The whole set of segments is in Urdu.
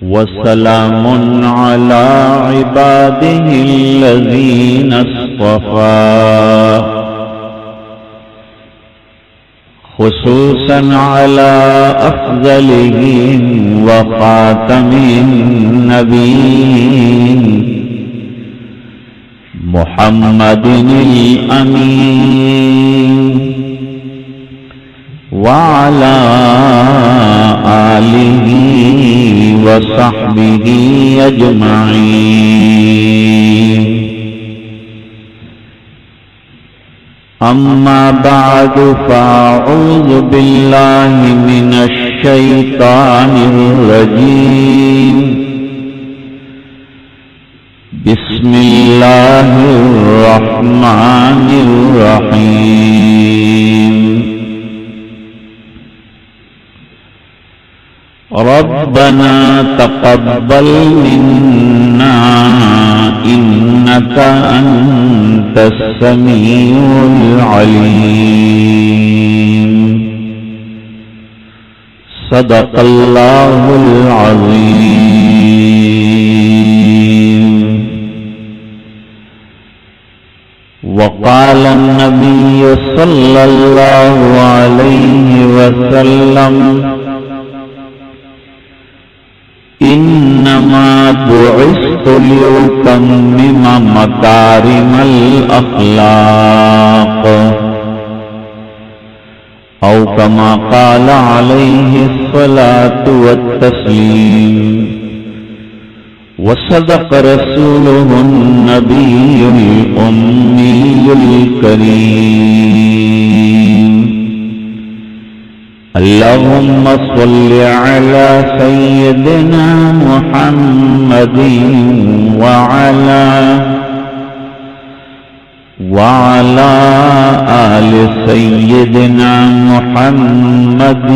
وسلام على عباده الذين اصطفى خصوصا على أفضلهم وخاتم النبيين محمد الأمين وعلى آله وصحبه أجمعين. أما بعد فأعوذ بالله من الشيطان الرجيم. بسم الله الرحمن الرحيم. ربنا تقبل منا إنك أنت السميع العليم. صدق الله العظيم. وقال النبي صلى الله عليه وسلم إنما بعثت لأتمم مكارم الأخلاق أو كما قال عليه الصلاة والتسليم. وصدق رسوله النبي الأمي الكريم. اللهم صل على سيدنا محمد وعلى آل سيدنا محمد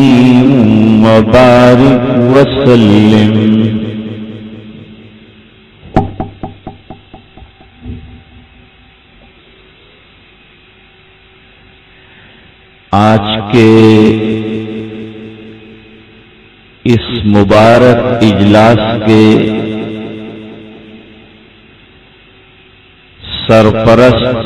وبارك وسلم. آج کے اس مبارک اجلاس کے سرپرست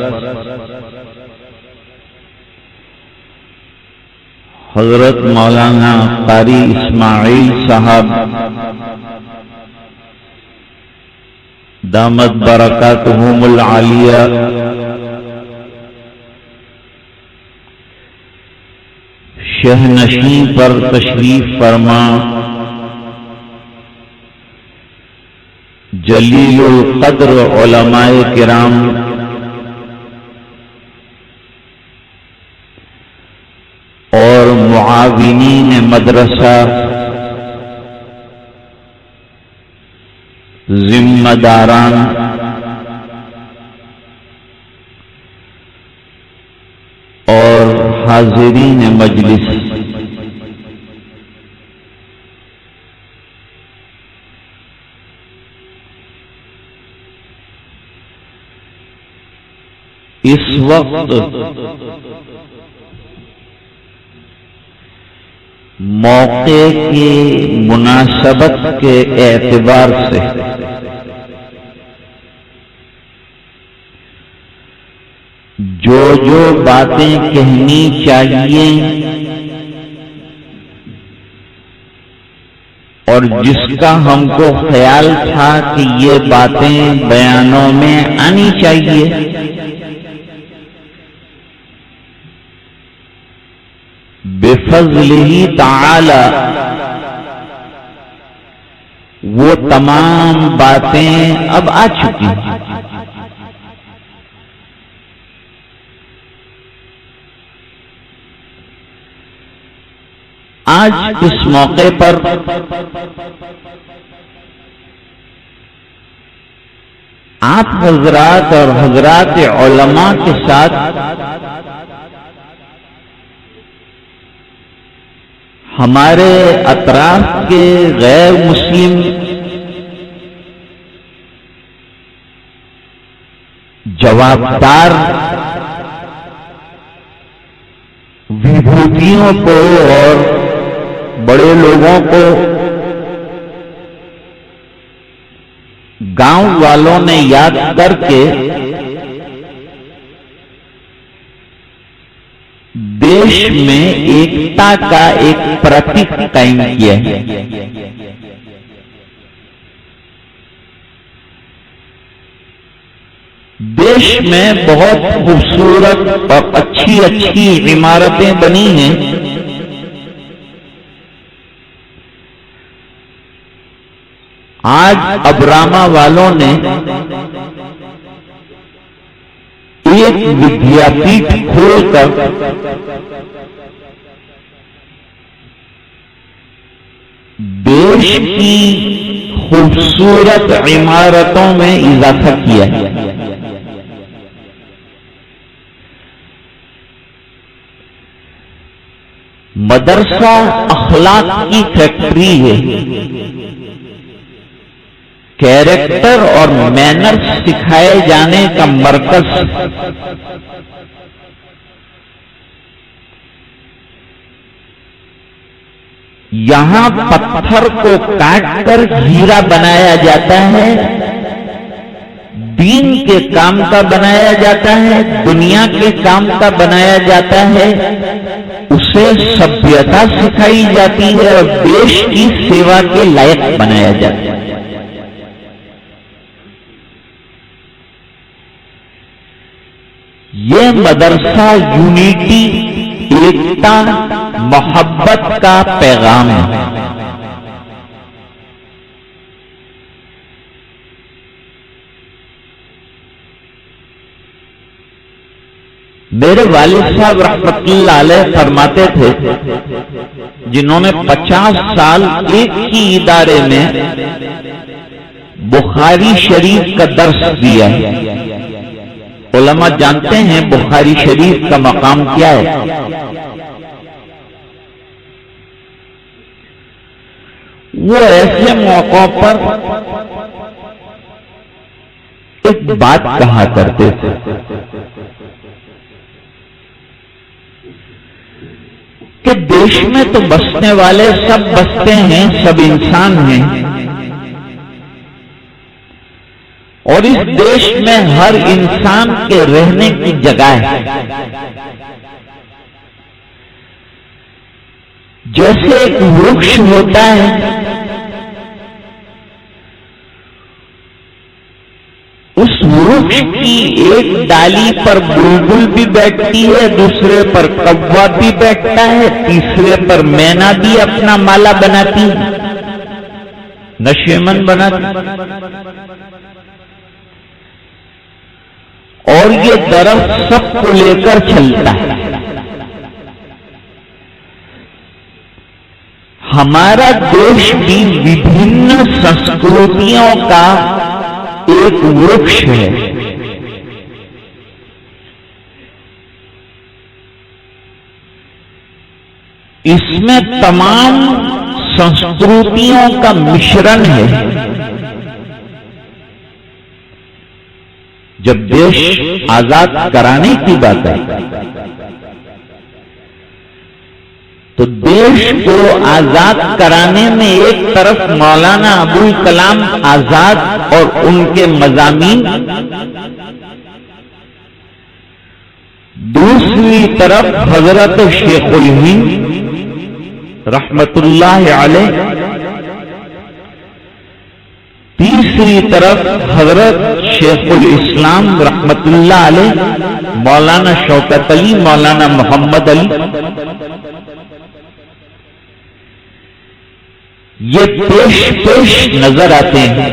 حضرت مولانا قاری اسماعیل صاحب دامت برکاتہم العالیہ شہنشین پر تشریف فرما جلیل القدر علماء کرام اور معاونین مدرسہ ذمہ داران اور حاضرین مجلس، اس وقت موقع کی مناسبت کے اعتبار سے جو باتیں کہنی چاہیے اور جس کا ہم کو خیال تھا کہ یہ باتیں بیانوں میں آنی چاہیے، بفضلہ تعالی وہ تمام باتیں اب آ چکی ہیں۔ آج اس موقع پر آپ حضرات اور حضرات علماء کے ساتھ ہمارے اطراف کے غیر مسلم جوابدار وبھوتیوں کو اور بڑے لوگوں کو گاؤں والوں نے یاد کر کے دیش میں ایکتا کا ایک پرتیک قائم کیا ہے۔ دیش میں بہت خوبصورت اور اچھی اچھی عمارتیں بنی ہیں، آج ابراما والوں نے ایک ودیا پیٹھ کھول کر دیش کی خوبصورت عمارتوں میں اضافہ کیا ہے۔ مدرسہ اخلاق کی فیکٹری ہے، کیریکٹر اور مینرز سکھائے جانے کا مرکز۔ یہاں پتھر کو کاٹ کر ہیرا بنایا جاتا ہے، دین کے کام کا بنایا جاتا ہے، دنیا کے کام کا بنایا جاتا ہے، اسے سبھیتا سکھائی جاتی ہے اور دیش کی سیوا کے لائق بنایا جاتا ہے۔ یہ مدرسہ یونیٹی، ایکتا، محبت کا پیغام ہے۔ میرے والد صاحب رحمت اللہ علیہ فرماتے تھے، جنہوں نے 50 سال ایک ہی ادارے میں بخاری شریف کا درس دیا ہے۔ علماء جانتے ہیں بخاری شریف کا مقام کیا ہے؟ وہ ایسے موقعوں پر ایک بات کہا کرتے تھے کہ دیش میں تو بسنے والے سب بستے ہیں، سب انسان ہیں، اور اس دیش میں ہر انسان کے رہنے کی جگہ ہے۔ جیسے ایک وૃکش ہوتا ہے، اس وૃکش کی ایک ڈالی پر بلبل بھی بیٹھتی ہے، دوسرے پر کوا بھی بیٹھتا ہے، تیسرے پر مینا بھی اپنا مالا بناتی ہے، نشیمن بناتی، اور یہ درخت سب کو لے کر چلتا ہے۔ ہمارا دیش بھی وبھن سنسکرتیوں کا ایک وૃکش ہے۔ اس میں تمام سنسکرتیوں کا مشرن ہے۔ جب دیش آزاد کرانے کی بات ہے تو دیش کو آزاد کرانے میں ایک طرف مولانا ابوالکلام آزاد اور ان کے مضامین، دوسری طرف حضرت شیخ الہند رحمت اللہ علیہ، تیسری طرف حضرت شیخ الاسلام رحمت اللہ علیہ، مولانا شوکت علی، مولانا محمد علی، یہ پیش پیش نظر آتے ہیں۔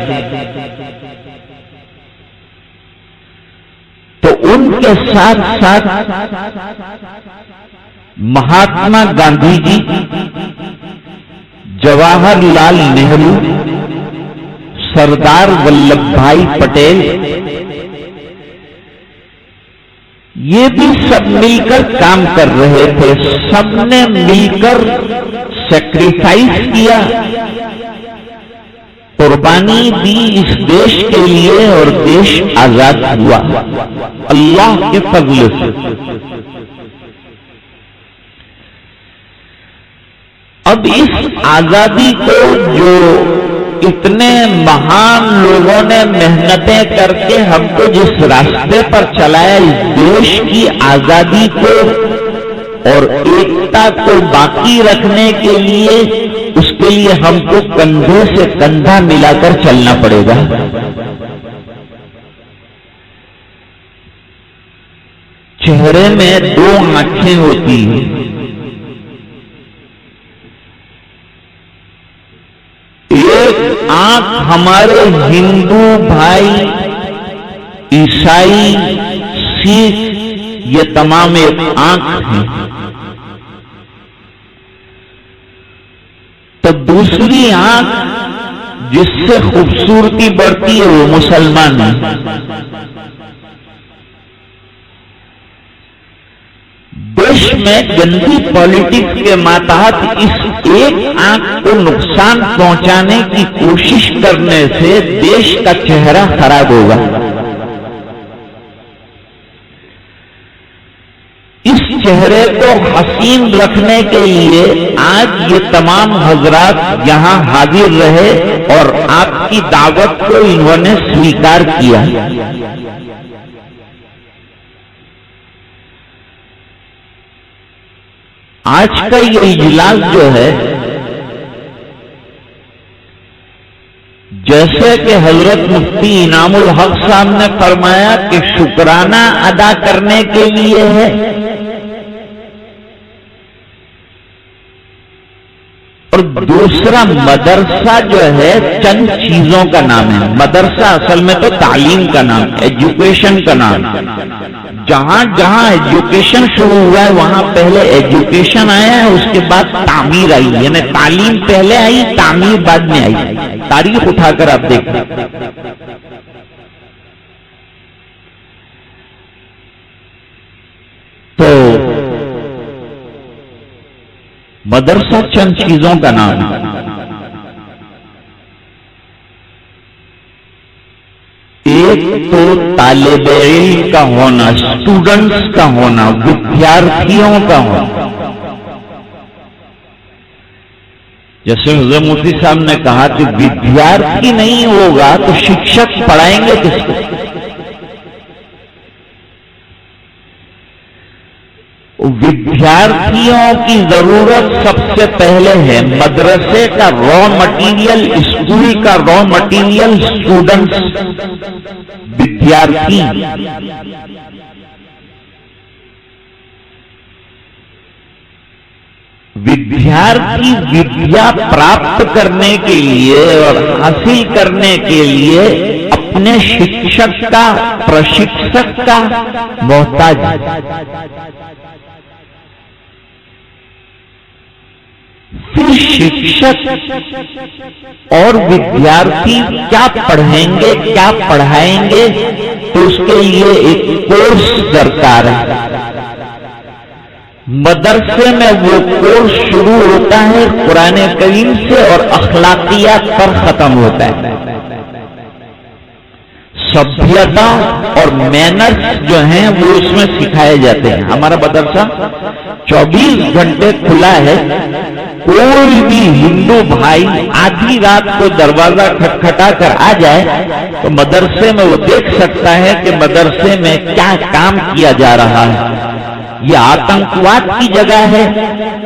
تو ان کے ساتھ ساتھ مہاتما گاندھی جی، جواہر لال نہرو، سردار ولبھ بھائی پٹیل، یہ بھی سب مل کر کام کر رہے تھے، سب نے مل کر سیکریفائس کیا، قربانی دی اس دیش کے لیے، اور دیش آزاد ہوا اللہ کے فضل سے۔ اب اس آزادی کو جو اتنے مہان لوگوں نے محنتیں کر کے ہم کو جس راستے پر چلایا، اس دیش کی آزادی کو اور ایکتا کو باقی رکھنے کے لیے، اس کے لیے ہم کو کندھے سے کندھا ملا کر چلنا پڑے گا۔ چہرے میں دو آنکھیں ہوتی ہیں، ایک آنکھ ہمارے ہندو بھائی، عیسائی، سکھ، یہ تمام ایک آنکھ ہیں، تو دوسری آنکھ جس سے خوبصورتی بڑھتی ہے وہ مسلمان ہے۔ دیش میں گندی پالیٹکس کے ماتحت اس ایک آنکھ کو نقصان پہنچانے کی کوشش کرنے سے دیش کا چہرہ خراب ہوگا۔ اس چہرے کو حسین رکھنے کے لیے آج یہ تمام حضرات یہاں حاضر رہے اور آپ کی دعوت کو انہوں نے سویکار کیا۔ آج کا یہ اجلاس جو ہے، جیسے کہ حضرت مفتی انعام الحق صاحب نے فرمایا کہ شکرانہ ادا کرنے کے لیے ہے، اور دوسرا مدرسہ جو ہے چند چیزوں کا نام ہے۔ مدرسہ اصل میں تو تعلیم کا نام، ایجوکیشن کا نام۔ جہاں جہاں ایجوکیشن شروع ہوا ہے وہاں پہلے ایجوکیشن آیا ہے، اس کے بعد تعمیر آئی، یعنی تعلیم پہلے آئی، تعمیر بعد میں آئی۔ تاریخ اٹھا کر آپ دیکھیں۔ تو مدرسہ چند چیزوں کا نام ہے۔ ایک تو طالب علم کا ہونا، اسٹوڈنٹس کا ہونا، ودیارتھیوں کا ہونا۔ جیسے حضرت مفتی صاحب نے کہا کہ ودیارتھی نہیں ہوگا تو شکشک پڑھائیں گے کس کو؟ ودیارتھیوں کی ضرورت سب سے پہلے ہے مدرسے کا را مٹیریل، اسکول کا را مٹیریل اسٹوڈنٹس، ودیارتھی۔ ودیارتھی ودیا پراپت کرنے کے لیے اور حاصل کرنے کے لیے اپنے شکشک کا، پرشکشک کا محتاج ہے۔ پھر شکشک اور ودیارتھی کیا پڑھیں گے، کیا پڑھائیں گے، تو اس کے لیے ایک کورس درکار ہے۔ مدرسے میں وہ کورس شروع ہوتا ہے قرآن کریم سے اور اخلاقیات پر ختم ہوتا ہے۔ سبھیتا اور مینرز جو ہیں وہ اس میں سکھائے جاتے ہیں۔ ہمارا مدرسہ 24 گھنٹے کھلا ہے۔ کوئی بھی ہندو بھائی آدھی رات کو دروازہ کھٹکھٹا کر آ جائے تو مدرسے میں وہ دیکھ سکتا ہے کہ مدرسے میں کیا کام کیا جا رہا ہے۔ یہ آتنکواد کی جگہ ہے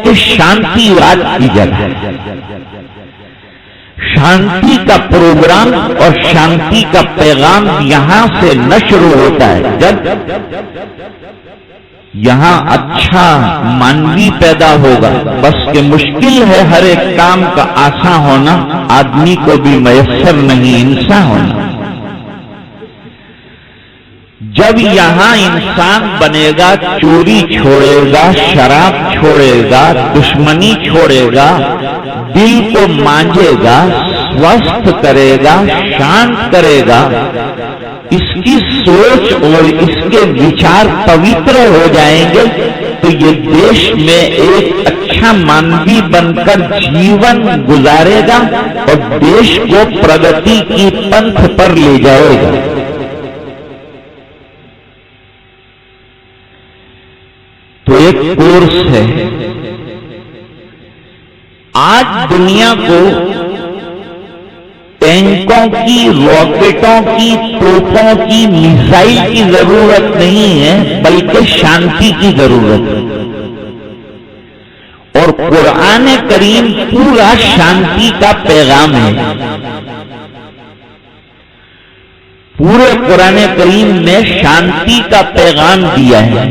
کہ شانتی واد کی جگہ ہے؟ شانتی کا پروگرام اور شانتی کا پیغام یہاں سے نشر ہوتا ہے۔ جب یہاں اچھا مانوی پیدا ہوگا، بس کہ مشکل ہے ہر ایک کام کا آسان ہونا، آدمی کو بھی میسر نہیں انسان ہونا۔ جب یہاں انسان بنے گا، چوری چھوڑے گا، شراب چھوڑے گا، دشمنی چھوڑے گا، دل کو مانجے گا، سوستھ کرے گا، شانت کرے گا، اس کی سوچ اور اس کے وچار پوتر ہو جائیں گے تو یہ دیش میں ایک اچھا مانوی بن کر جیون گزارے گا اور دیش کو پرگتی کی پنتھ پر لے جائے گا۔ تو ایک کورس ہے۔ آج دنیا کو ٹینکوں کی، راکٹوں کی، توپوں کی، میزائل کی ضرورت نہیں ہے، بلکہ شانتی کی ضرورت ہے۔ اور قرآن کریم پورا شانتی کا پیغام ہے۔ پورے قرآن کریم نے شانتی کا پیغام دیا ہے،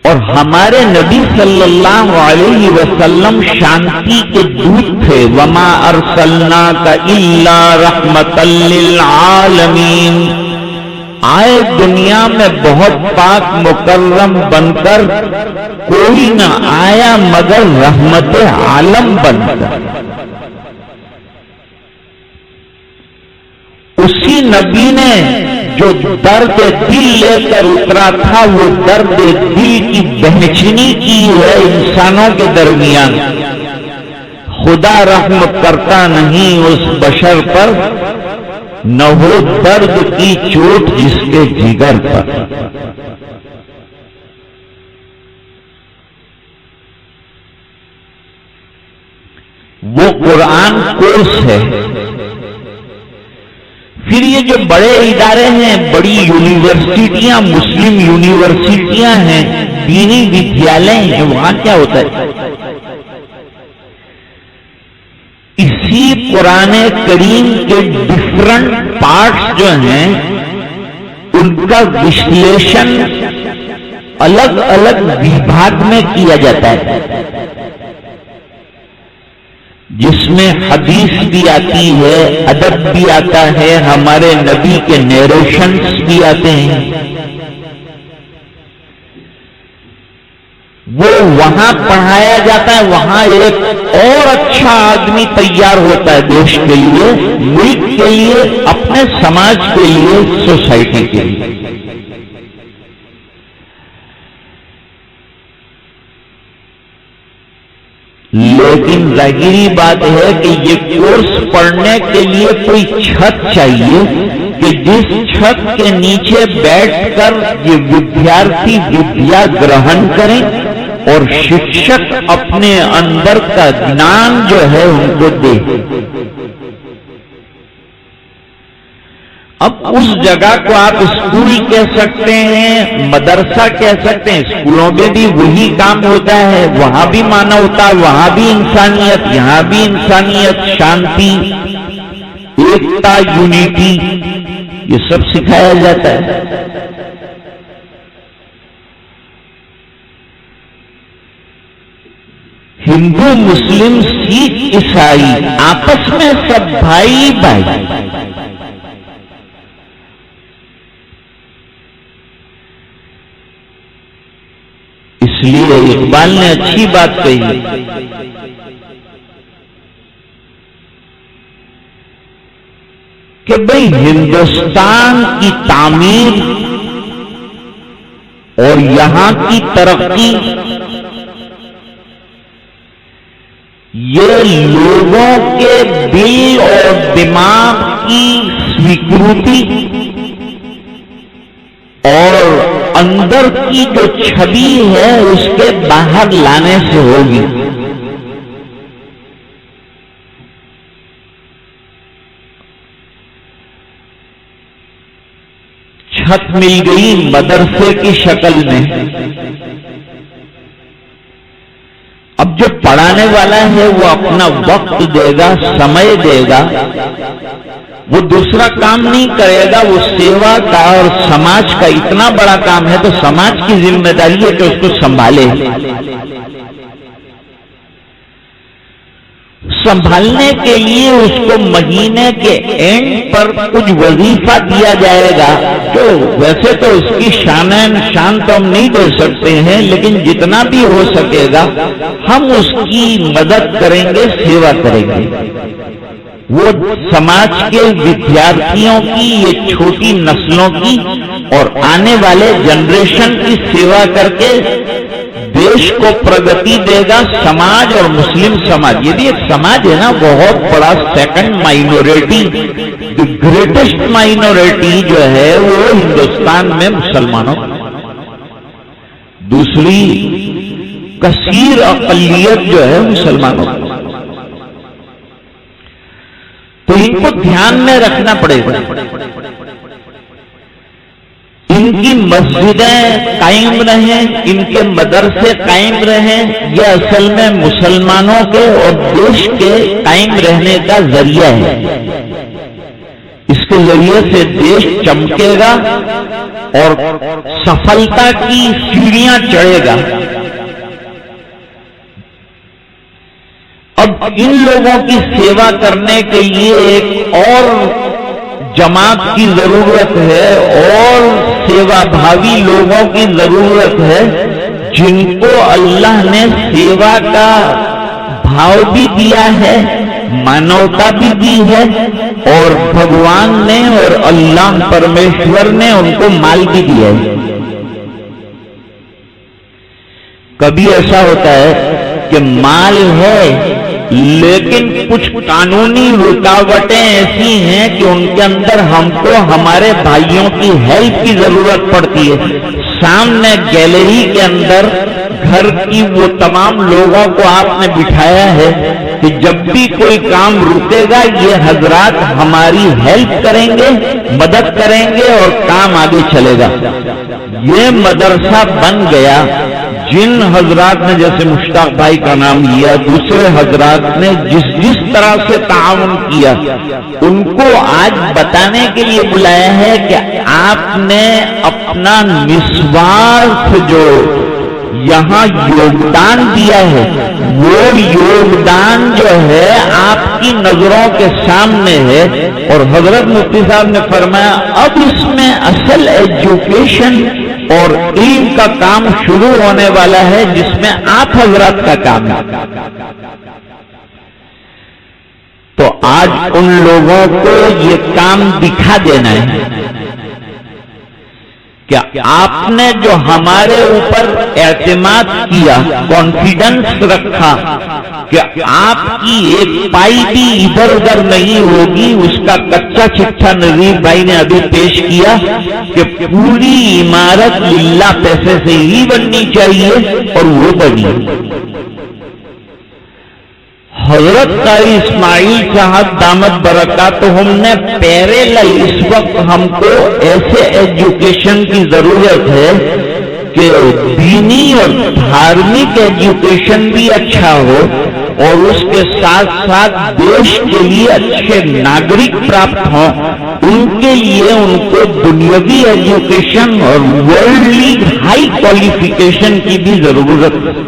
اور ہمارے نبی صلی اللہ علیہ وسلم شانتی کے دودت تھے۔ وما ارسلناک الا رحمتا للعالمین، آئے دنیا میں بہت پاک مکرم بن کر، کوئی نہ آیا مگر رحمت عالم بن کر۔ اسی نبی نے جو درد دل لے کر اترا تھا، وہ درد دل کی بہچنی کی ہے انسانوں کے درمیان۔ خدا رحم کرتا نہیں اس بشر پر، نہ ہو درد کی چوٹ جس کے جگر پر۔ وہ قرآن کورس ہے۔ پھر یہ جو بڑے ادارے ہیں، بڑی یونیورسٹیاں، مسلم یونیورسٹیاں ہیں، دینی ودیالیہ ہیں، وہاں کیا ہوتا ہے؟ اسی قرآن کریم کے ڈفرنٹ پارٹس جو ہیں، ان کا وشلیشن الگ الگ وبھاگ میں کیا جاتا ہے، جس میں حدیث بھی آتی ہے، ادب بھی آتا ہے، ہمارے نبی کے نیریشنز بھی آتے ہیں۔ وہ وہاں پڑھایا جاتا ہے، وہاں ایک اور اچھا آدمی تیار ہوتا ہے دیش کے لیے، ملک کے لیے، اپنے سماج کے لیے، سوسائٹی کے لیے۔ لیکن ظاہری بات ہے کہ یہ کورس پڑھنے کے لیے کوئی چھت چاہیے، کہ جس چھت کے نیچے بیٹھ کر یہ ودیارتھی ودیا گرہن کریں اور شکشک اپنے اندر کا جنان جو ہے ان کو دے۔ اب اس جگہ کو آپ اسکول کہہ سکتے ہیں، مدرسہ کہہ سکتے ہیں۔ اسکولوں میں بھی وہی کام ہوتا ہے، وہاں بھی مانوتا، وہاں بھی انسانیت، یہاں بھی انسانیت، شانتی، ایکتا، یونٹی، یہ سب سکھایا جاتا ہے۔ ہندو، مسلم، سکھ، عیسائی آپس میں سب بھائی بھائی۔ اس لیے اقبال نے اچھی بات کہی کہ بھئی ہندوستان کی تعمیر اور یہاں کی ترقی یہ لوگوں کے دل اور دماغ کی سویکرتی اور اندر کی جو چھبی ہے اس کے باہر لانے سے ہوگی۔ چھت مل گئی مدرسے کی شکل میں، اب جو پڑھانے والا ہے وہ اپنا وقت دے گا، سمے دے گا، وہ دوسرا کام نہیں کرے گا، وہ سیوا کا اور سماج کا اتنا بڑا کام ہے تو سماج کی ذمہ داری ہے کہ اس کو سنبھالے۔ سنبھالنے کے لیے اس کو مہینے کے اینڈ پر کچھ وظیفہ دیا جائے گا، جو ویسے تو اس کی شان تو ہم نہیں دے سکتے ہیں، لیکن جتنا بھی ہو سکے گا ہم اس کی مدد کریں گے، سیوا کریں گے۔ وہ سماج کے ودیارتھیوں کی، یہ چھوٹی نسلوں کی اور آنے والے جنریشن کی سیوا کر کے دیش کو پرگتی دے گا۔ سماج اور مسلم سماج، یہ بھی ایک سماج ہے نا، بہت بڑا سیکنڈ مائنورٹی، گریٹسٹ مائنورٹی جو ہے وہ ہندوستان میں مسلمانوں، دوسری کثیر اقلیت جو ہے مسلمانوں۔ تو ان کو دھیان میں رکھنا پڑے گا. ان کی مسجدیں قائم رہیں، ان کے مدرسے قائم رہیں، یہ اصل میں مسلمانوں کے اور دیش کے قائم رہنے کا ذریعہ ہے. اس کے ذریعے سے دیش چمکے گا اور سفلتا کی سیڑھیاں چڑھے گا. اب ان لوگوں کی سیوا کرنے کے لیے ایک اور جماعت کی ضرورت ہے اور سیوا بھاوی لوگوں کی ضرورت ہے، جن کو اللہ نے سیوا کا بھاؤ بھی دیا ہے، مانوتا بھی دی ہے، اور بھگوان نے اور اللہ پرمیشور نے ان کو مال بھی دیا ہے. کبھی ایسا ہوتا ہے کہ مال ہے لیکن کچھ قانونی رکاوٹیں ایسی ہیں کہ ان کے اندر ہم کو ہمارے بھائیوں کی ہیلپ کی ضرورت پڑتی ہے. سامنے گیلری کے اندر گھر کی وہ تمام لوگوں کو آپ نے بٹھایا ہے کہ جب بھی کوئی کام رکے گا یہ حضرات ہماری ہیلپ کریں گے، مدد کریں گے اور کام آگے چلے گا. یہ مدرسہ بن گیا. جن حضرات نے جیسے مشتاق بھائی کا نام لیا، دوسرے حضرات نے جس طرح سے تعاون کیا، ان کو آج بتانے کے لیے بلایا ہے کہ آپ نے اپنا نسوارتھ جو یہاں یوگدان دیا ہے، وہ یوگدان جو ہے آپ کی نظروں کے سامنے ہے. اور حضرت مفتی صاحب نے فرمایا اب اس میں اصل ایجوکیشن اور علم کا کام شروع ہونے والا ہے، جس میں آپ حضرات کا کام ہے. تو آج ان لوگوں کو یہ کام دکھا دینا ہے کہ آپ نے جو ہمارے اوپر اعتماد کیا، کانفیڈنس رکھا کہ آپ کی ایک پائی بھی ادھر ادھر نہیں ہوگی. اس کا کچا چٹھا نذیر بھائی نے ابھی پیش کیا کہ پوری عمارت للہ پیسے سے ہی بننی چاہیے، اور وہ بنی. حضرت قاری اسماعیل صاحب دامت برکاتہم نے پیریلل اس وقت ہم کو ایسے ایجوکیشن کی ضرورت ہے کہ دینی اور دھارمک ایجوکیشن بھی اچھا ہو، اور اس کے ساتھ ساتھ دیش کے لیے اچھے ناگرک پراپت ہوں. ان کے لیے ان کو دنیاوی ایجوکیشن اور ورلڈلی ہائی کوالیفیکیشن کی بھی ضرورت ہے.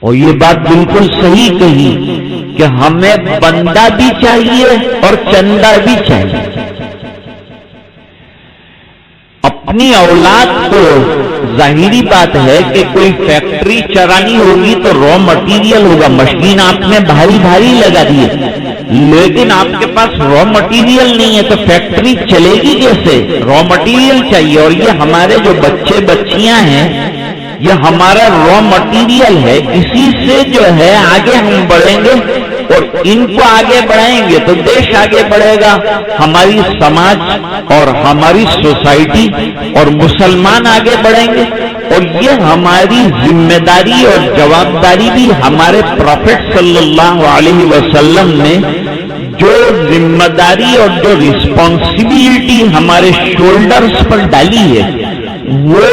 اور یہ بات بالکل صحیح کہی کہ ہمیں بندہ بھی چاہیے اور چندہ بھی چاہیے. اپنی اولاد کو ظاہری بات ہے کہ کوئی فیکٹری چرانی ہوگی تو را مٹیریل ہوگا، مشین آپ نے بھاری بھاری لگا دی ہے، لیکن آپ کے پاس را مٹیریل نہیں ہے تو فیکٹری چلے گی کیسے؟ را مٹیریل چاہیے. اور یہ ہمارے جو بچے بچیاں ہیں یہ ہمارا را مٹیریل ہے. اسی سے جو ہے آگے ہم بڑھیں گے، اور ان کو آگے بڑھائیں گے تو دیش آگے بڑھے گا، ہماری سماج اور ہماری سوسائٹی اور مسلمان آگے بڑھیں گے. اور یہ ہماری ذمہ داری اور جوابداری بھی ہمارے پروفٹ صلی اللہ علیہ وسلم نے جو ذمہ داری اور جو رسپانسبلٹی ہمارے شولڈرز پر ڈالی ہے، وہ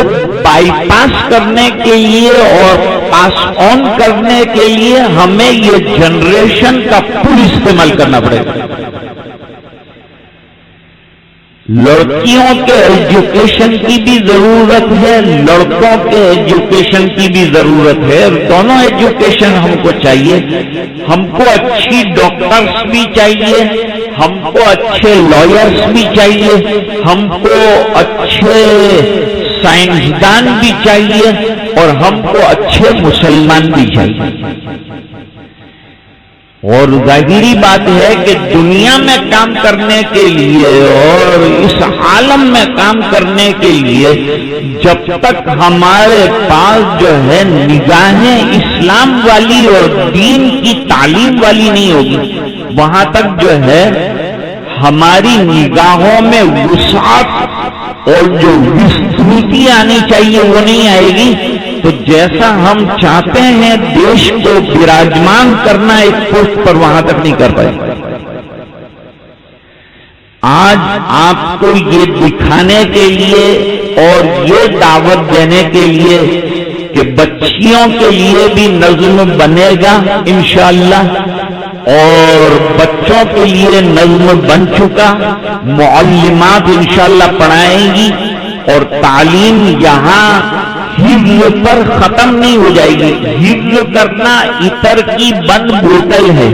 بائی پاس کرنے کے لیے اور پاس آن کرنے کے لیے ہمیں یہ جنریشن کا فل استعمال کرنا پڑے گا. لڑکیوں کے ایجوکیشن کی بھی ضرورت ہے، لڑکوں کے ایجوکیشن کی بھی ضرورت ہے. دونوں ایجوکیشن ہم کو چاہیے. ہم کو اچھی ڈاکٹرز بھی چاہیے، ہم کو اچھے لائرز بھی چاہیے، ہم کو اچھے سائنسدان بھی چاہیے، اور ہم کو اچھے مسلمان بھی چاہیے. اور ظاہری بات ہے کہ دنیا میں کام کرنے کے لیے اور اس عالم میں کام کرنے کے لیے جب تک ہمارے پاس جو ہے نگاہیں اسلام والی اور دین کی تعلیم والی نہیں ہوگی، وہاں تک جو ہے ہماری نگاہوں میں وسعت اور جو وسعت آنی چاہیے وہ نہیں آئے گی. تو جیسا ہم چاہتے ہیں دیش کو براجمان کرنا ایک پوسٹ پر وہاں تک نہیں کر پائے. آج آپ کو یہ دکھانے کے لیے اور یہ دعوت دینے کے لیے کہ بچیوں کے لیے بھی نظم بنے گا انشاءاللہ، اور بچوں کے لیے نظم بن چکا، معلمات انشاءاللہ پڑھائیں گی، اور تعلیم یہاں حفظ پر ختم نہیں ہو جائے گی. حفظ کرنا عطر کی بند بوتل ہے،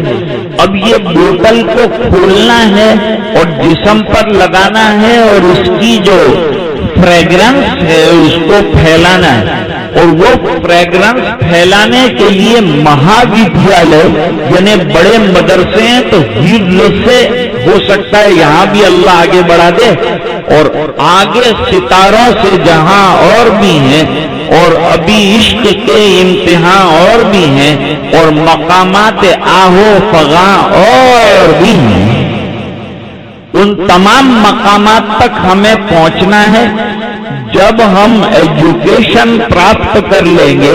اب یہ بوتل کو کھولنا ہے اور جسم پر لگانا ہے، اور اس کی جو فریگرنس ہے اس کو پھیلانا ہے. اور وہ فریگرنس پھیلانے کے لیے مہاودیالیہ یعنی بڑے مدرسے ہیں، تو حفظ سے ہو سکتا ہے یہاں بھی اللہ آگے بڑھا دے، اور آگے ستاروں سے جہاں اور بھی ہیں، اور ابھی عشق کے امتحان اور بھی ہیں، اور مقامات آہو فغاں اور بھی ہیں. ان تمام مقامات تک ہمیں پہنچنا ہے. جب ہم ایجوکیشن پراپت کر لیں گے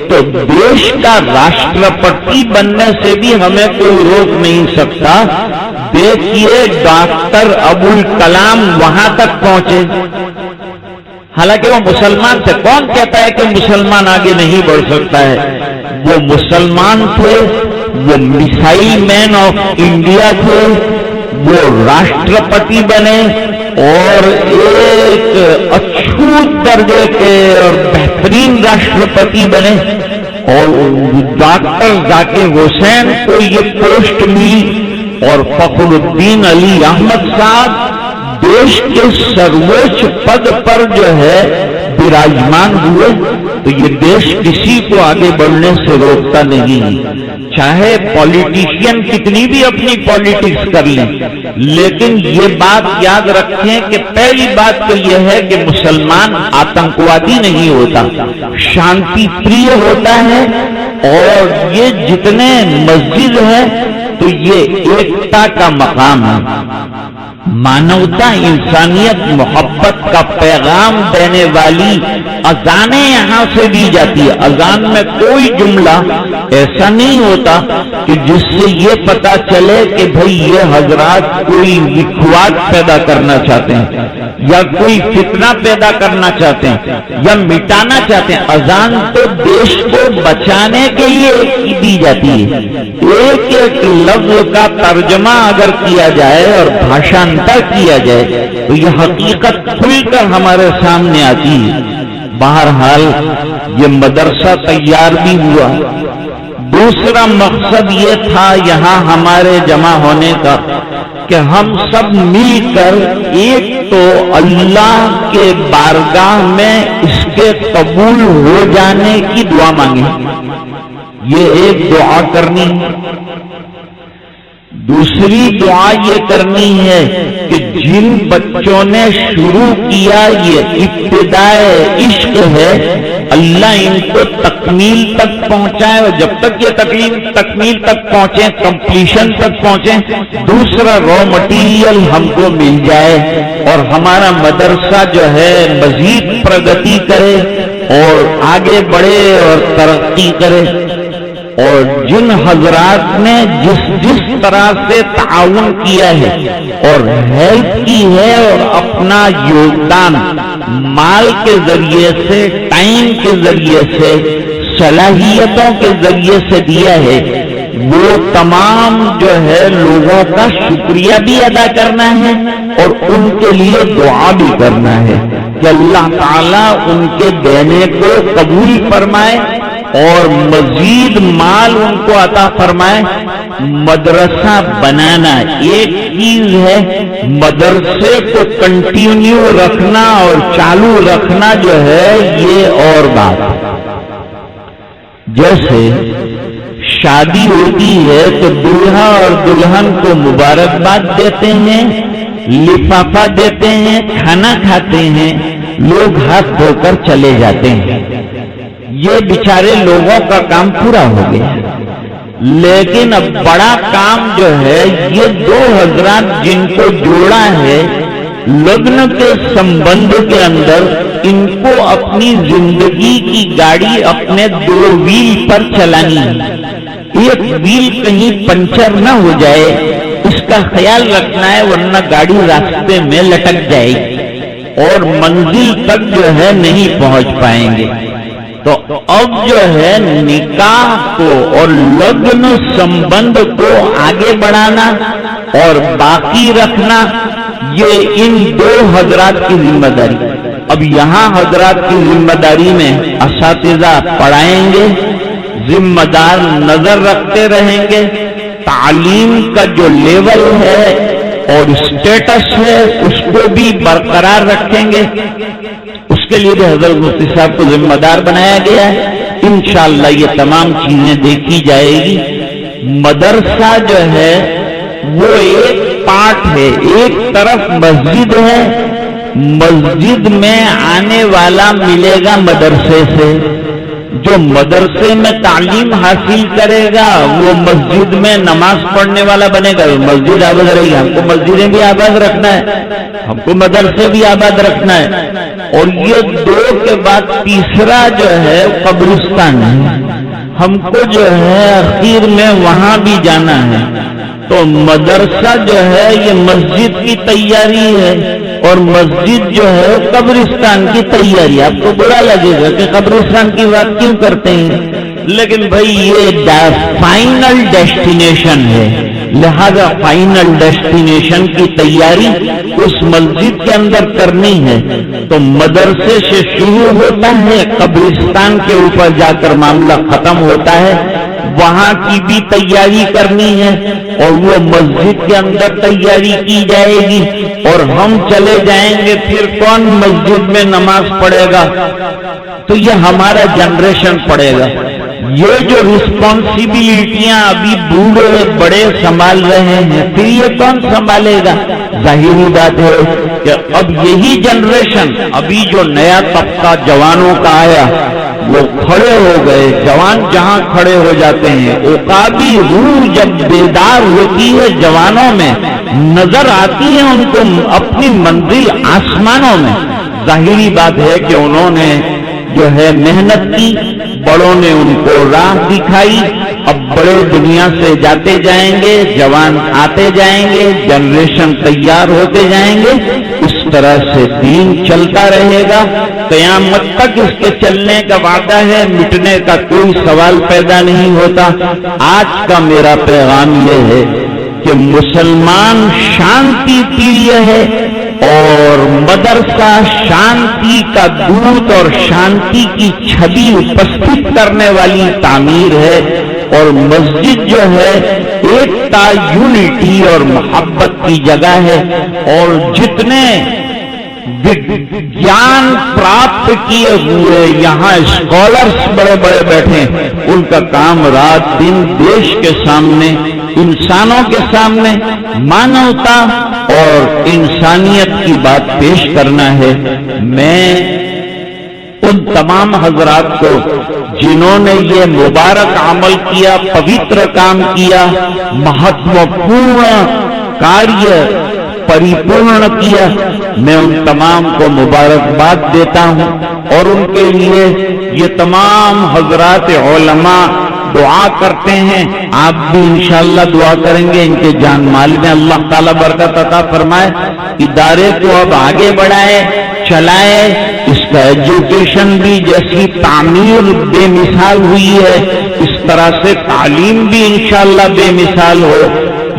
تو دیش کا راشٹرپتی بننے سے بھی ہمیں کوئی روک نہیں سکتا. دیکھیے ڈاکٹر ابوالکلام وہاں تک پہنچے، حالانکہ وہ مسلمان تھے. کون کہتا ہے کہ مسلمان آگے نہیں بڑھ سکتا ہے؟ وہ مسلمان تھے، وہ میسائل مین آف انڈیا تھے، وہ راشٹرپتی بنے، اور ایک اچھوت درجے کے اور بہترین راشٹرپتی بنے. اور ڈاکٹر ذاکر حسین کو یہ پوسٹ ملی، اور فخر الدین علی احمد صاحب دیش کے سرووچ پد پر جو ہے براجمان ہوئے. تو یہ دیش کسی کو آگے بڑھنے سے روکتا نہیں، چاہے پولیٹیشین کتنی بھی اپنی پالیٹکس کر لیں. لیکن یہ بات یاد رکھیں کہ پہلی بات تو یہ ہے کہ مسلمان آتنکوادی نہیں ہوتا، شانتی پریہ ہوتا ہے. اور یہ جتنے مسجد ہے تو یہ ایکتا کا مقام ہے. مانوتا، انسانیت، محبت کا پیغام دینے والی اذانیں یہاں سے دی جاتی ہے. اذان میں کوئی جملہ ایسا نہیں ہوتا کہ جس سے یہ پتا چلے کہ بھئی یہ حضرات کوئی وکھواٹ پیدا کرنا چاہتے ہیں، یا کوئی فتنہ پیدا کرنا چاہتے ہیں، یا مٹانا چاہتے ہیں. اذان تو دیش کو بچانے کے لیے دی جاتی ہے. ایک ایک لفظ کا ترجمہ اگر کیا جائے اور بھاشانتر کیا جائے تو یہ حقیقت کھل کر ہمارے سامنے آتی ہے. بہرحال یہ مدرسہ تیار بھی ہوا. دوسرا مقصد یہ تھا یہاں ہمارے جمع ہونے کا کہ ہم سب مل کر ایک تو اللہ کے بارگاہ میں اس کے قبول ہو جانے کی دعا مانگیں. یہ ایک دعا کرنی. دوسری دعا یہ کرنی ہے کہ جن بچوں نے شروع کیا یہ ابتدائے عشق ہے، اللہ ان کو تکمیل تک پہنچائے. اور جب تک یہ تکمیل تک پہنچے، کمپلیشن تک پہنچے، دوسرا را مٹیریل ہم کو مل جائے اور ہمارا مدرسہ جو ہے مزید پرگتی کرے اور آگے بڑھے اور ترقی کرے. اور جن حضرات نے جس طرح سے تعاون کیا ہے اور ہیلپ کی ہے اور اپنا یوگدان مال کے ذریعے سے، ٹائم کے ذریعے سے، صلاحیتوں کے ذریعے سے دیا ہے، وہ تمام جو ہے لوگوں کا شکریہ بھی ادا کرنا ہے اور ان کے لیے دعا بھی کرنا ہے کہ اللہ تعالیٰ ان کے دینے کو قبول فرمائے اور مزید مال ان کو عطا فرمائے. مدرسہ بنانا ایک چیز ہے، مدرسے کو کنٹینیو رکھنا اور چالو رکھنا جو ہے یہ اور بات. جیسے شادی ہوتی ہے تو دلہا اور دلہن کو مبارکباد دیتے ہیں، لفافہ دیتے ہیں، کھانا کھاتے ہیں، لوگ ہاتھ دھو کر چلے جاتے ہیں. یہ بیچارے لوگوں کا کام پورا ہو گیا. لیکن اب بڑا کام جو ہے یہ دو حضرات جن کو جوڑا ہے لگن کے سمبند کے اندر ان کو اپنی زندگی کی گاڑی اپنے 2 ویل پر چلانی ہے. ایک ویل کہیں پنچر نہ ہو جائے اس کا خیال رکھنا ہے، ورنہ گاڑی راستے میں لٹک جائے گی اور منزل تک جو ہے نہیں پہنچ پائیں گے. تو اب جو ہے نکاح کو اور لگن سمبند کو آگے بڑھانا اور باقی رکھنا یہ ان 2 حضرات کی ذمہ داری. اب یہاں حضرات کی ذمہ داری میں اساتذہ پڑھائیں گے، ذمہ دار نظر رکھتے رہیں گے، تعلیم کا جو لیول ہے اور اسٹیٹس ہے اس کو بھی برقرار رکھیں گے. اس کے لیے بھی حضرت مفتی صاحب کو ذمہ دار بنایا گیا ہے. انشاءاللہ یہ تمام چیزیں دیکھی جائے گی. مدرسہ جو ہے وہ ایک پارٹ ہے، ایک طرف مسجد ہے، مسجد میں آنے والا ملے گا مدرسے سے، جو مدرسے میں تعلیم حاصل کرے گا وہ مسجد میں نماز پڑھنے والا بنے گا، مسجد آباد رہے گی. ہم کو مسجدیں بھی آباد رکھنا ہے، ہم کو مدرسے بھی آباد رکھنا ہے. اور یہ 2 کے بعد تیسرا جو ہے قبرستان ہے، ہم کو جو ہے اخیر میں وہاں بھی جانا ہے. تو مدرسہ جو ہے یہ مسجد کی تیاری ہے اور مسجد جو ہے قبرستان کی تیاری. آپ کو برا لگے گا کہ قبرستان کی بات کیوں کرتے ہیں، لیکن بھائی یہ فائنل ڈیسٹینیشن ہے، لہذا فائنل ڈیسٹینیشن کی تیاری اس مسجد کے اندر کرنی ہے. تو مدرسے سے شروع ہوتا ہے، قبرستان کے اوپر جا کر معاملہ ختم ہوتا ہے. وہاں کی بھی تیاری کرنی ہے اور وہ مسجد کے اندر تیاری کی جائے گی. اور ہم چلے جائیں گے پھر کون مسجد میں نماز پڑھے گا؟ تو یہ ہمارا جنریشن پڑھے گا. یہ جو رسپانسبلٹیاں ابھی بوڑھے بڑے سنبھال رہے ہیں پھر یہ کون سنبھالے گا؟ ظاہری بات ہے کہ اب یہی جنریشن، ابھی جو نیا طبقہ جوانوں کا آیا وہ کھڑے ہو گئے. جوان جہاں کھڑے ہو جاتے ہیں عقابی روح جب بیدار ہوتی ہے جوانوں میں، نظر آتی ہے ان کو اپنی منزل آسمانوں میں. ظاہری بات ہے کہ انہوں نے جو ہے محنت کی، بڑوں نے ان کو راہ دکھائی. اب بڑے دنیا سے جاتے جائیں گے، جوان آتے جائیں گے، جنریشن تیار ہوتے جائیں گے. اس طرح سے دین چلتا رہے گا قیامت تک. اس کے چلنے کا وعدہ ہے، مٹنے کا کوئی سوال پیدا نہیں ہوتا. آج کا میرا پیغام یہ ہے کہ مسلمان شانتی پریہ ہے اور مدرسہ شانتی کا دودھ اور شانتی کی چھبی اپستھت کرنے والی تعمیر ہے. اور مسجد جو ہے ایکتا، یونٹی اور محبت کی جگہ ہے. اور جتنے گیان پراپت کیے ہوئے یہاں اسکالرس بڑے بڑے بیٹھے، ان کا کام رات دن دیش کے سامنے، انسانوں کے سامنے مانوتا اور انسانیت کی بات پیش کرنا ہے. میں ان تمام حضرات کو جنہوں نے یہ مبارک عمل کیا، پوتر کام کیا، مہتوپورن کاریہ پریپورن کیا، میں ان تمام کو مبارکباد دیتا ہوں. اور ان کے لیے یہ تمام حضرات علماء دعا کرتے ہیں. آپ بھی انشاءاللہ دعا کریں گے ان کے جان مال میں اللہ تعالیٰ برکت عطا فرمائے. ادارے کو اب آگے بڑھائے، چلائے. اس کا ایجوکیشن بھی جیسی تعمیر بے مثال ہوئی ہے، اس طرح سے تعلیم بھی انشاءاللہ بے مثال ہو.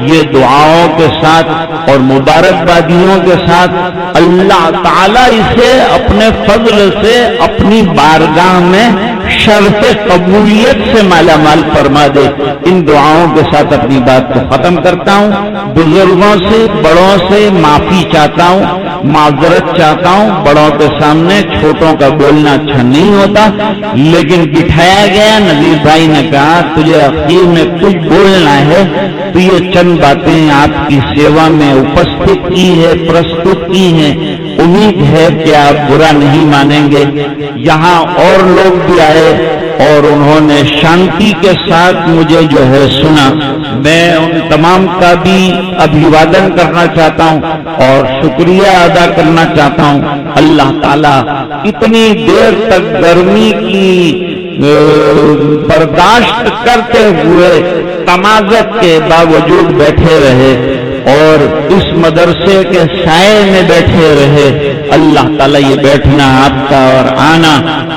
یہ دعاؤں کے ساتھ اور مبارکبادیوں کے ساتھ اللہ تعالیٰ اسے اپنے فضل سے اپنی بارگاہ میں شرط قبولیت سے مالا مال فرما دے. ان دعاؤں کے ساتھ اپنی بات کو ختم کرتا ہوں. بزرگوں سے، بڑوں سے معافی چاہتا ہوں، معذرت چاہتا ہوں. بڑوں کے سامنے چھوٹوں کا بولنا اچھا نہیں ہوتا، لیکن بٹھایا گیا. نذیر بھائی نے کہا تجھے اخیر میں کچھ بولنا ہے تو یہ چند باتیں آپ کی سیوا میں اپستھت کی ہے، پرستت کی ہیں. امید ہے کہ آپ برا نہیں مانیں گے. یہاں اور لوگ بھی آئے اور انہوں نے شانتی کے ساتھ مجھے جو ہے سنا. میں ان تمام کا بھی ابھیوادن کرنا چاہتا ہوں اور شکریہ ادا کرنا چاہتا ہوں. اللہ تعالیٰ اتنی دیر تک گرمی کی برداشت کرتے ہوئے تمازت کے باوجود بیٹھے رہے اور اس مدرسے کے سائے میں بیٹھے رہے. اللہ تعالیٰ یہ بیٹھنا آپ کا اور آنا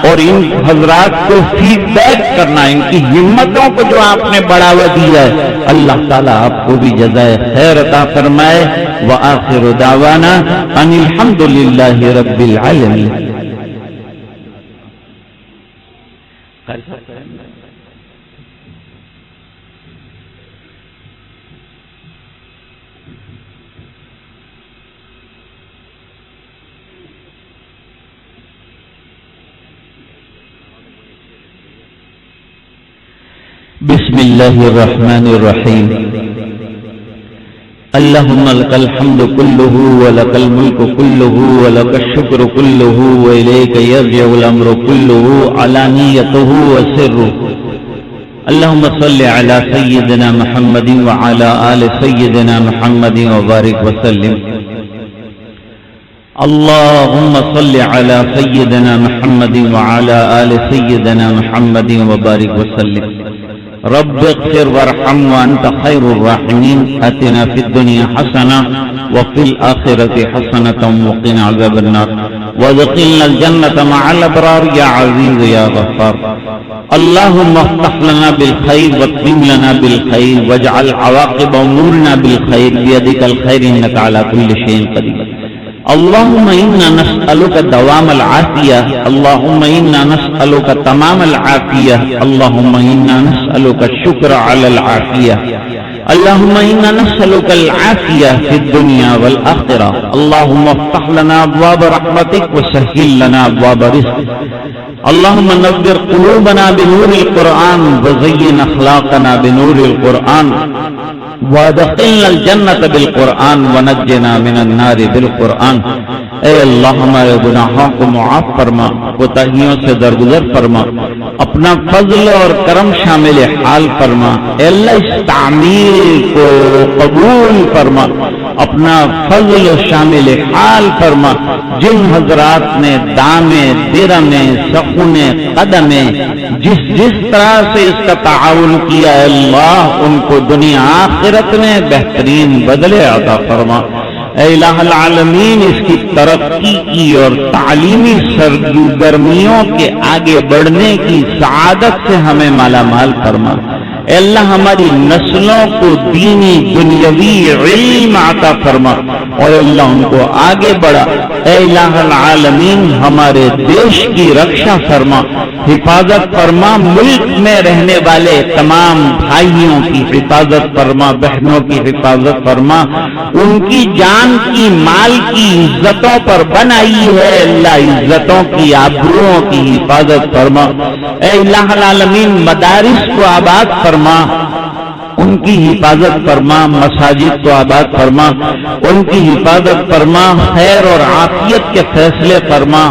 اور ان حضرات کو فیڈ بیک کرنا، ان کی ہمتوں کو جو آپ نے بڑھاوا دیا ہے، اللہ تعالیٰ آپ کو بھی جزائے خیر عطا فرمائے. وآخر دعوانا ان الحمد للہ رب العالمین. بسم اللہ الرحمن الرحیم. اللہم لک الحمد کلہ ولک الملک کلہ ولک الشکر کلہ والیک یرجع الامر کلہ علانیتہ وسرہ. اللہم صل علی سیدنا محمد وعلی آل سیدنا محمد وبارک وسلم. اللہم صل علی سیدنا محمد وعلی آل سیدنا محمد وبارک وسلم. رب اغفر وارحم وانت خیر الراحمین. آتنا فی الدنیا حسنہ وفی الآخرة حسنة وقنا عذاب النار وادخلنا الجنة مع الابرار یا عزیز یا غفار. اللهم افتح لنا بالخير واختم لنا بالخير واجعل عواقب امورنا بالخير بيدك الخير انك على كل شيء قدير. اللهم إنا نسألك دوام العافية. اللهم إنا نسألك تمام العافية. اللهم إنا نسألك الشكر على العافية. اللهم إنا نسألك العافية في الدنيا والآخرة. اللهم افتح لنا أبواب رحمتك وسهل لنا أبواب رزقك. اللهم نور قلوبنا بنور القرآن وزين أخلاقنا بنور القرآن وادخلنا الجنة بالقرآن ونجنا من النار بالقرآن. اے اللہ ہمارے گناہوں کو معاف فرما، کوتاہیوں سے درگزر فرما، اپنا فضل اور کرم شامل حال فرما. اے اللہ اس تعمیر کو قبول فرما، اپنا فضل شامل حال فرما. جن حضرات نے دامے درمے سخونے قدمے جس طرح سے اس کا تعاون کیا ہے، اللہ ان کو دنیا آخرت میں بہترین بدلے عطا فرما. اے الہ العالمین اس کی ترقی کی اور تعلیمی سرگرمیوں کے آگے بڑھنے کی سعادت سے ہمیں مالا مال فرما. اے اللہ ہماری نسلوں کو دینی دنیاوی علم عطا فرما اور اللہ ان کو آگے بڑھا. اے الہ العالمین ہمارے دیش کی رکشا فرما، حفاظت فرما. ملک میں رہنے والے تمام بھائیوں کی حفاظت فرما، بہنوں کی حفاظت فرما. ان کی جان کی مال کی عزتوں پر بنائی ہے اللہ، عزتوں کی آبروؤں کی حفاظت فرما. اے الہ العالمین مدارس کو آباد فرما، ان کی حفاظت فرما. مساجد کو آباد فرما، ان کی حفاظت فرما. خیر اور عافیت کے فیصلے فرما.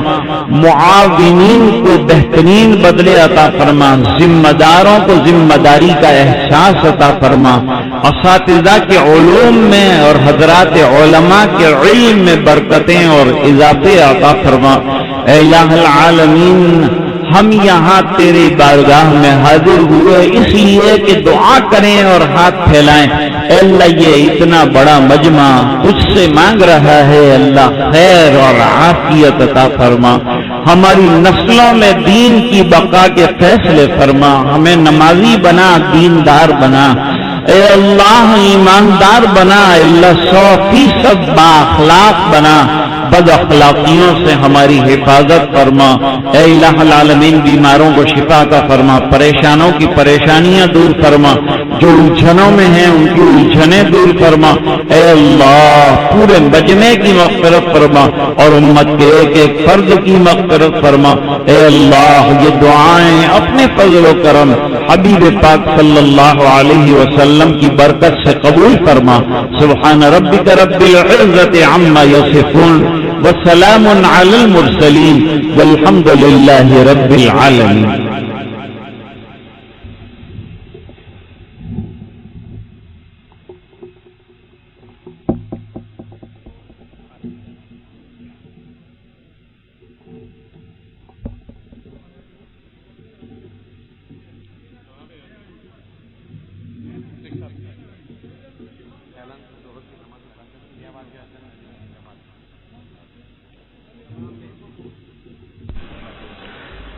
معاونین کو بہترین بدلے عطا فرما. ذمہ داروں کو ذمہ داری کا احساس عطا فرما. اساتذہ کے علوم میں اور حضرات علماء کے علم میں برکتیں اور اضافے عطا فرما. اے الہ العالمین ہم یہاں تیری بارگاہ میں حاضر ہوئے اس لیے کہ دعا کریں اور ہاتھ پھیلائیں. اے اللہ یہ اتنا بڑا مجمع تجھ سے مانگ رہا ہے، اللہ خیر اور عافیت عطا فرما. ہماری نسلوں میں دین کی بقا کے فیصلے فرما. ہمیں نمازی بنا، دیندار بنا. اے اللہ ایماندار بنا. اے اللہ 100% بااخلاق بنا. بد اخلاقیوں سے ہماری حفاظت فرما. اے الہ العالمین بیماروں کو شفا عطا فرما، پریشانوں کی پریشانیاں دور فرما، جو الجھنوں میں ہیں ان کی الجھنیں دور فرما. اے اللہ پورے مجمع کی مغفرت فرما اور امت کے ایک ایک فرد کی مغفرت فرما. اے اللہ یہ دعائیں اپنے فضل و کرم حبیب پاک صلی اللہ علیہ وسلم کی برکت سے قبول فرما. سبحان ربک رب العزت عما یصفون وسلام علی المرسلین والحمد للہ رب العالمین.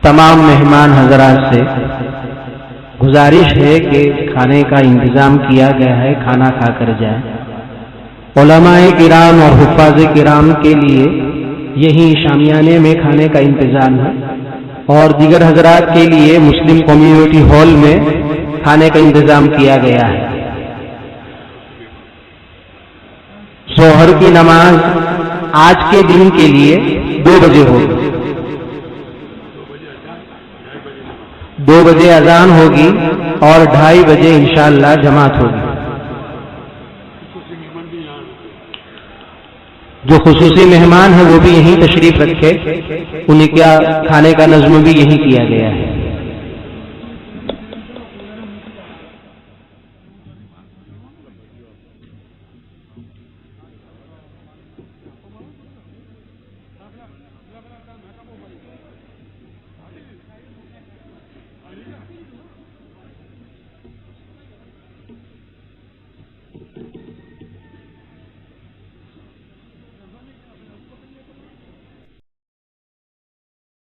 تمام مہمان حضرات سے گزارش ہے کہ کھانے کا انتظام کیا گیا ہے، کھانا کھا کر جائیں۔ علماء کرام اور حفاظ کرام کے لیے یہیں شامیانے میں کھانے کا انتظام ہے، اور دیگر حضرات کے لیے مسلم کمیونٹی ہال میں کھانے کا انتظام کیا گیا ہے۔ ظہر کی نماز آج کے دن کے لیے 2 بجے ہوگی، 2 بجے اذان ہوگی اور 2:30 بجے انشاءاللہ جماعت ہوگی۔ جو خصوصی مہمان ہیں وہ بھی یہیں تشریف رکھے، انہیں کیا کھانے کا نظم بھی یہیں کیا گیا ہے۔